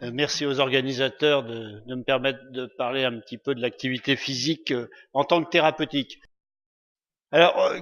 Merci aux organisateurs de me permettre de parler un petit peu de l'activité physique en tant que thérapeutique. Alors,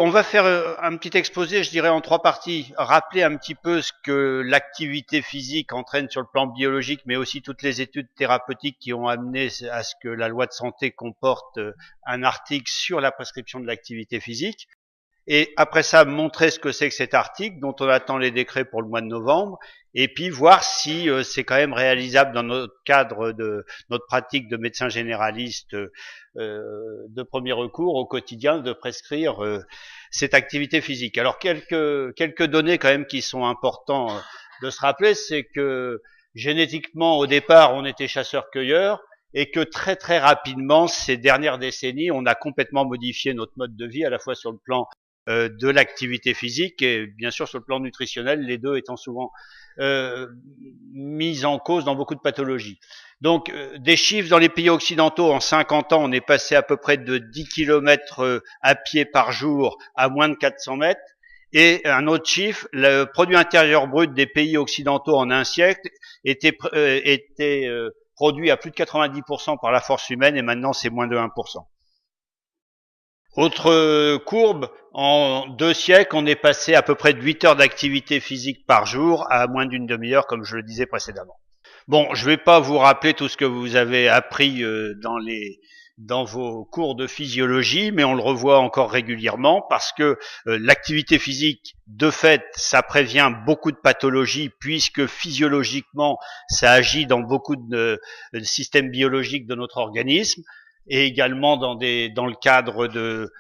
on va faire un petit exposé, je dirais en trois parties, rappeler un petit peu ce que l'activité physique entraîne sur le plan biologique, mais aussi toutes les études thérapeutiques qui ont amené à ce que la loi de santé comporte un article sur la prescription de l'activité physique. Et après ça, montrer ce que c'est que cet article dont on attend les décrets pour le mois de novembre, et puis voir si c'est quand même réalisable dans notre cadre de notre pratique de médecin généraliste de premier recours au quotidien de prescrire cette activité physique. Alors quelques données quand même qui sont importantes de se rappeler, c'est que génétiquement au départ on était chasseurs-cueilleurs et que très très rapidement ces dernières décennies on a complètement modifié notre mode de vie à la fois sur le plan de l'activité physique et bien sûr sur le plan nutritionnel, les deux étant souvent mis en cause dans beaucoup de pathologies. Donc des chiffres dans les pays occidentaux, en 50 ans, on est passé à peu près de 10 km à pied par jour à moins de 400 mètres. Et un autre chiffre, le produit intérieur brut des pays occidentaux en un siècle était produit à plus de 90% par la force humaine et maintenant c'est moins de 1%. Autre courbe, en 2 siècles, on est passé à peu près de 8 heures d'activité physique par jour à moins d'une demi-heure, comme je le disais précédemment. Bon, je ne vais pas vous rappeler tout ce que vous avez appris dans vos cours de physiologie, mais on le revoit encore régulièrement parce que l'activité physique, de fait, ça prévient beaucoup de pathologies puisque physiologiquement, ça agit dans beaucoup de systèmes biologiques de notre organisme et également dans le cadre de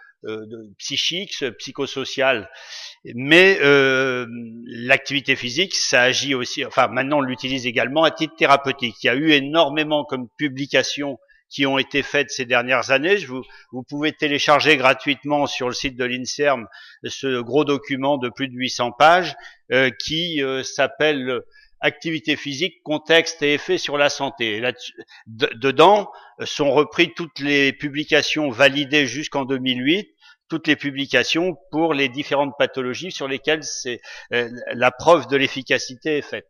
psychique, psychosocial. Mais l'activité physique, ça agit aussi, enfin maintenant on l'utilise également à titre thérapeutique. Il y a eu énormément comme publications qui ont été faites ces dernières années. Vous pouvez télécharger gratuitement sur le site de l'INSERM ce gros document de plus de 800 pages qui s'appelle activité physique, contexte et effet sur la santé. Et là, dedans sont repris toutes les publications validées jusqu'en 2008, toutes les publications pour les différentes pathologies sur lesquelles la preuve de l'efficacité est faite.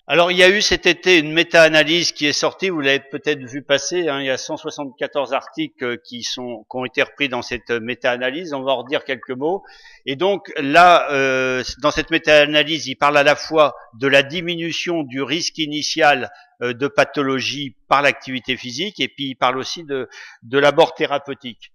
Alors il y a eu cet été une méta-analyse qui est sortie, vous l'avez peut-être vu passer, il y a 174 articles qui ont été repris dans cette méta-analyse, on va en redire quelques mots. Et donc là, dans cette méta-analyse, il parle à la fois de la diminution du risque initial de pathologie par l'activité physique, et puis il parle aussi de l'abord thérapeutique.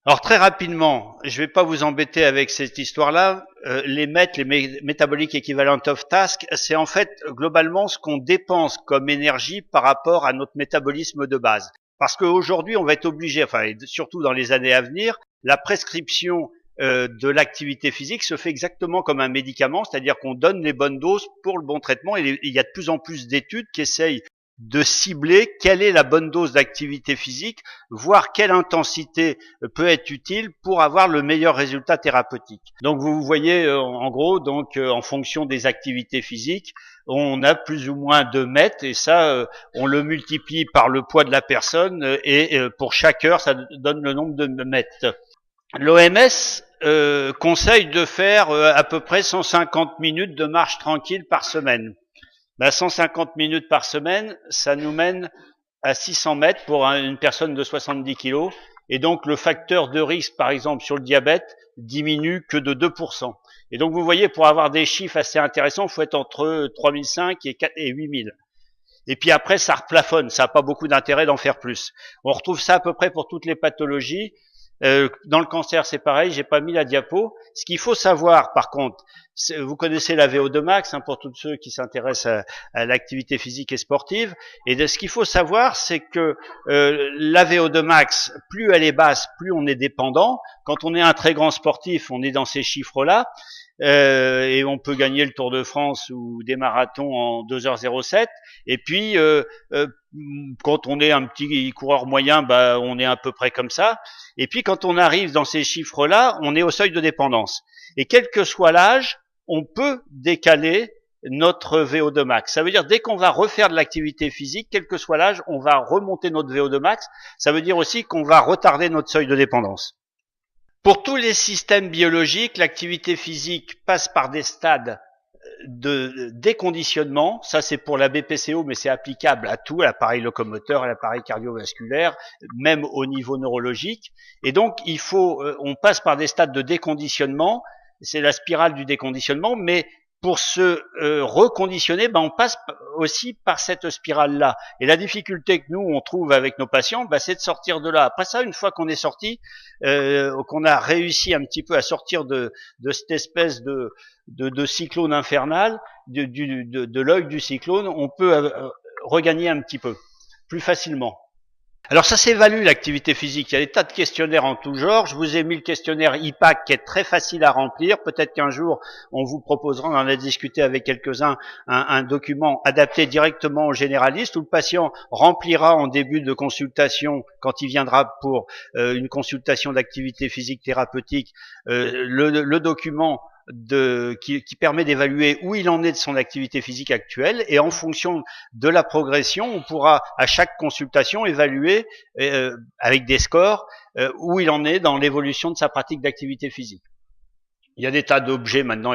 Alors très rapidement, je ne vais pas vous embêter avec cette histoire-là, les MET, les Metabolic Equivalent of Task, c'est en fait globalement ce qu'on dépense comme énergie par rapport à notre métabolisme de base. Parce qu'aujourd'hui, on va être obligé, enfin surtout dans les années à venir, la prescription de l'activité physique se fait exactement comme un médicament, c'est-à-dire qu'on donne les bonnes doses pour le bon traitement et il y a de plus en plus d'études qui essayent de cibler quelle est la bonne dose d'activité physique, voir quelle intensité peut être utile pour avoir le meilleur résultat thérapeutique. Donc vous voyez en gros, donc en fonction des activités physiques, on a plus ou moins de mètres et ça on le multiplie par le poids de la personne et pour chaque heure ça donne le nombre de mètres. L'OMS conseille de faire à peu près 150 minutes de marche tranquille par semaine. 150 minutes par semaine, ça nous mène à 600 mètres pour une personne de 70 kilos. Et donc, le facteur de risque, par exemple, sur le diabète, diminue que de 2%. Et donc, vous voyez, pour avoir des chiffres assez intéressants, il faut être entre 3005 et 8000. Et puis après, ça replafonne. Ça n'a pas beaucoup d'intérêt d'en faire plus. On retrouve ça à peu près pour toutes les pathologies. Dans le cancer, c'est pareil, j'ai pas mis la diapo. Ce qu'il faut savoir, par contre, vous connaissez la VO2 max pour tous ceux qui s'intéressent à l'activité physique et sportive. Et ce qu'il faut savoir, c'est que la VO2 max, plus elle est basse, plus on est dépendant. Quand on est un très grand sportif, on est dans ces chiffres-là. Et on peut gagner le Tour de France ou des marathons en 2h07. Et puis, quand on est un petit coureur moyen, on est à peu près comme ça. Et puis, quand on arrive dans ces chiffres-là, on est au seuil de dépendance. Et quel que soit l'âge, on peut décaler notre VO2 max. Ça veut dire, dès qu'on va refaire de l'activité physique, quel que soit l'âge, on va remonter notre VO2 max. Ça veut dire aussi qu'on va retarder notre seuil de dépendance. Pour tous les systèmes biologiques, l'activité physique passe par des stades de déconditionnement. Ça, c'est pour la BPCO, mais c'est applicable à tout, à l'appareil locomoteur, à l'appareil cardiovasculaire, même au niveau neurologique. Et donc, on passe par des stades de déconditionnement. C'est la spirale du déconditionnement, mais pour se reconditionner, on passe aussi par cette spirale-là. Et la difficulté que nous, on trouve avec nos patients, c'est de sortir de là. Après ça, une fois qu'on est sorti, qu'on a réussi un petit peu à sortir de cette espèce de cyclone infernal, de l'œil du cyclone, on peut regagner un petit peu, plus facilement. Alors ça s'évalue l'activité physique, il y a des tas de questionnaires en tout genre, je vous ai mis le questionnaire IPAC qui est très facile à remplir, peut-être qu'un jour on vous proposera, on en a discuté avec quelques-uns, un document adapté directement aux généralistes où le patient remplira en début de consultation, quand il viendra pour une consultation d'activité physique thérapeutique, le document qui permet d'évaluer où il en est de son activité physique actuelle, et en fonction de la progression, on pourra à chaque consultation évaluer avec des scores où il en est dans l'évolution de sa pratique d'activité physique. Il y a des tas d'objets maintenant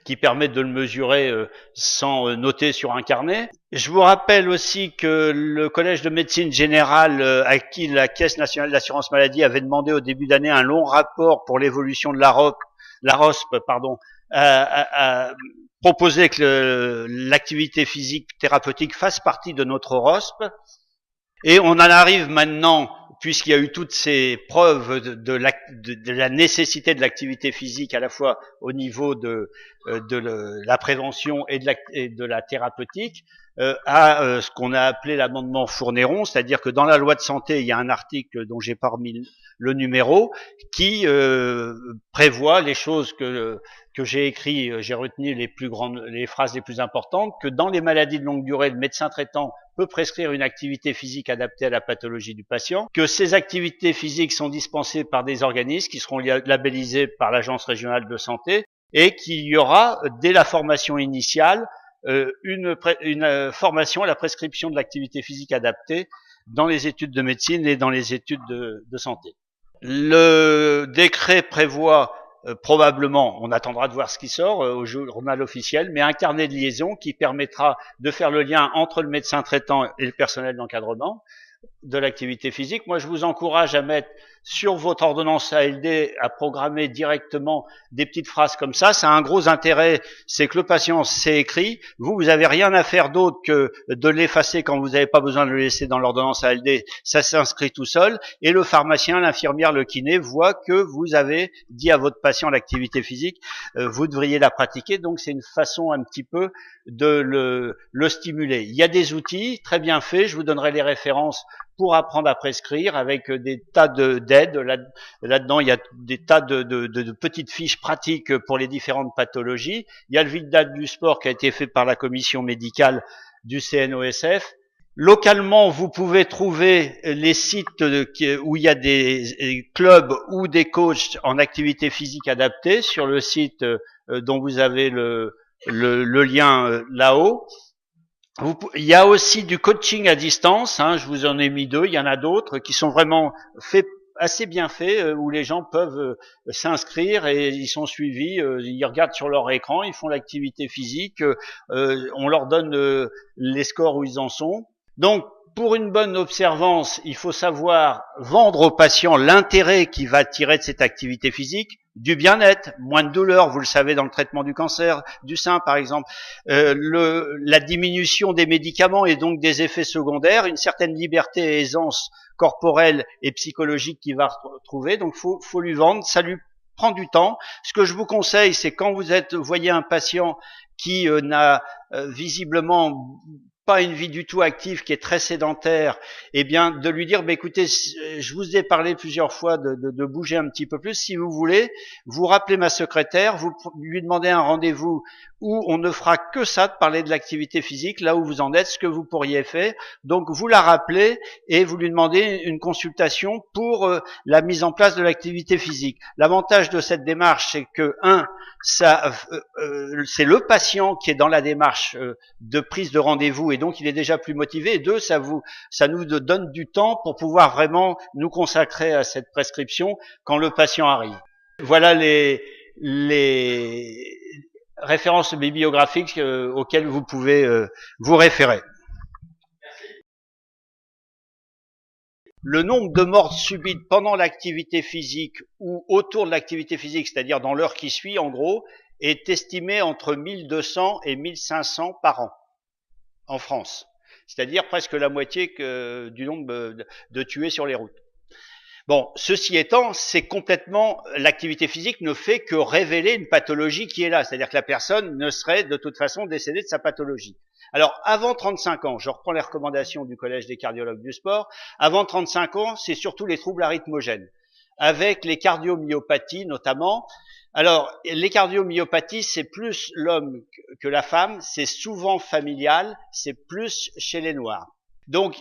qui permettent de le mesurer sans noter sur un carnet. Je vous rappelle aussi que le Collège de médecine générale, à qui la Caisse nationale d'assurance maladie avait demandé au début d'année un long rapport pour l'évolution de la ROSP, a proposé que l'activité physique thérapeutique fasse partie de notre ROSP. Et on en arrive maintenant, puisqu'il y a eu toutes ces preuves de la nécessité de l'activité physique, à la fois au niveau de la prévention et de la thérapeutique, à ce qu'on a appelé l'amendement Fourneron, c'est-à-dire que dans la loi de santé, il y a un article dont j'ai pas remis le numéro, qui prévoit les choses que j'ai écrit, j'ai retenu les phrases les plus importantes, que dans les maladies de longue durée, le médecin traitant peut prescrire une activité physique adaptée à la pathologie du patient, que ces activités physiques sont dispensées par des organismes qui seront labellisés par l'Agence régionale de santé, et qu'il y aura, dès la formation initiale, une formation à la prescription de l'activité physique adaptée dans les études de médecine et dans les études de santé. Le décret prévoit probablement, on attendra de voir ce qui sort au journal officiel, mais un carnet de liaison qui permettra de faire le lien entre le médecin traitant et le personnel d'encadrement de l'activité physique. Moi, je vous encourage à mettre sur votre ordonnance ALD, à programmer directement des petites phrases comme ça. Ça a un gros intérêt, c'est que le patient sait écrit. Vous avez rien à faire d'autre que de l'effacer quand vous n'avez pas besoin de le laisser dans l'ordonnance ALD. Ça s'inscrit tout seul. Et le pharmacien, l'infirmière, le kiné voit que vous avez dit à votre patient l'activité physique, vous devriez la pratiquer. Donc, c'est une façon un petit peu de le stimuler. Il y a des outils très bien faits. Je vous donnerai les références pour apprendre à prescrire avec des tas d'aides. Là-dedans, il y a des tas de petites fiches pratiques pour les différentes pathologies. Il y a le Vidal du sport qui a été fait par la commission médicale du CNOSF. Localement, vous pouvez trouver les sites où il y a des clubs ou des coachs en activité physique adaptée sur le site dont vous avez le lien là-haut. Il y a aussi du coaching à distance, je vous en ai mis 2, il y en a d'autres qui sont vraiment assez bien faits, où les gens peuvent s'inscrire et ils sont suivis, ils regardent sur leur écran, ils font l'activité physique, on leur donne les scores où ils en sont. Donc, pour une bonne observance, il faut savoir vendre aux patients l'intérêt qu'il va tirer de cette activité physique, du bien-être, moins de douleur, vous le savez dans le traitement du cancer du sein par exemple, la diminution des médicaments et donc des effets secondaires, une certaine liberté et aisance corporelle et psychologique qu'il va retrouver, donc faut lui vendre, ça lui prend du temps. Ce que je vous conseille, c'est quand vous voyez un patient qui n'a visiblement pas une vie du tout active, qui est très sédentaire, eh bien de lui dire, écoutez, je vous ai parlé plusieurs fois de bouger un petit peu plus, si vous voulez, vous rappelez ma secrétaire, vous lui demandez un rendez-vous où on ne fera que ça, de parler de l'activité physique, là où vous en êtes, ce que vous pourriez faire, donc vous la rappelez et vous lui demandez une consultation pour la mise en place de l'activité physique. L'avantage de cette démarche, c'est que, c'est le patient qui est dans la démarche de prise de rendez-vous et donc il est déjà plus motivé, et 2, ça nous donne du temps pour pouvoir vraiment nous consacrer à cette prescription quand le patient arrive. Voilà références bibliographiques auxquelles vous pouvez vous référer. Le nombre de morts subites pendant l'activité physique ou autour de l'activité physique, c'est-à-dire dans l'heure qui suit, en gros, est estimé entre 1200 et 1500 par an en France. C'est-à-dire presque la moitié du nombre de tués sur les routes. Bon, ceci étant, c'est complètement, l'activité physique ne fait que révéler une pathologie qui est là. C'est-à-dire que la personne ne serait de toute façon décédée de sa pathologie. Alors, avant 35 ans, je reprends les recommandations du Collège des cardiologues du sport, avant 35 ans, c'est surtout les troubles arythmogènes, avec les cardiomyopathies notamment. Alors, les cardiomyopathies, c'est plus l'homme que la femme, c'est souvent familial, c'est plus chez les Noirs. Donc,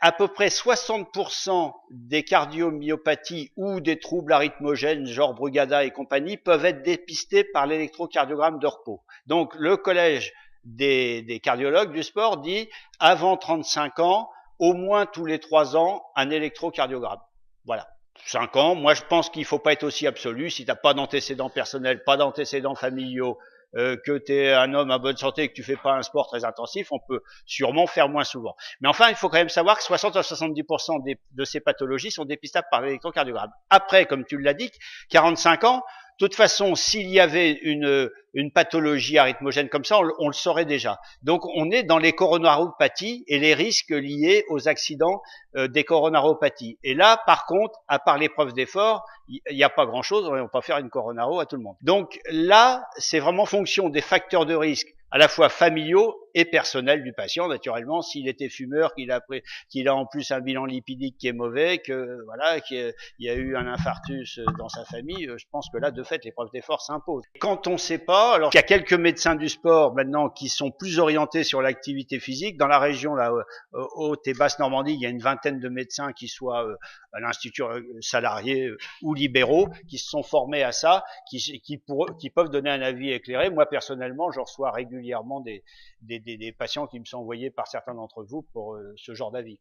à peu près 60% des cardiomyopathies ou des troubles arythmogènes, genre Brugada et compagnie, peuvent être dépistés par l'électrocardiogramme de repos. Donc, le collège des cardiologues du sport dit, avant 35 ans, au moins tous les 3 ans, un électrocardiogramme. Voilà. 5 ans, moi je pense qu'il ne faut pas être aussi absolu. Si tu n'as pas d'antécédents personnels, pas d'antécédents familiaux, que tu es un homme à bonne santé et que tu fais pas un sport très intensif, on peut sûrement faire moins souvent. Mais enfin, il faut quand même savoir que 60 à 70% de ces pathologies sont dépistables par l'électrocardiogramme. Après, comme tu l'as dit, 45 ans, de toute façon, s'il y avait une pathologie arythmogène comme ça, on le saurait déjà. Donc, on est dans les coronaropathies et les risques liés aux accidents des coronaropathies. Et là, par contre, à part l'épreuve d'effort, il n'y a pas grand-chose, on ne va pas faire une coronaro à tout le monde. Donc là, c'est vraiment fonction des facteurs de risque, à la fois familiaux et personnels du patient, naturellement. S'il était fumeur, qu'il a en plus un bilan lipidique qui est mauvais, que voilà, qu'il y a eu un infarctus dans sa famille, je pense que là, de fait, l'épreuve d'effort s'impose. Quand on ne sait pas, alors il y a quelques médecins du sport maintenant qui sont plus orientés sur l'activité physique. Dans la région là, haute et basse Normandie, il y a une vingtaine de médecins qui soient à l'institut salariés ou libéraux, qui se sont formés à ça, qui peuvent donner un avis éclairé. Moi, personnellement, je reçois régulièrement des patients qui me sont envoyés par certains d'entre vous pour ce genre d'avis.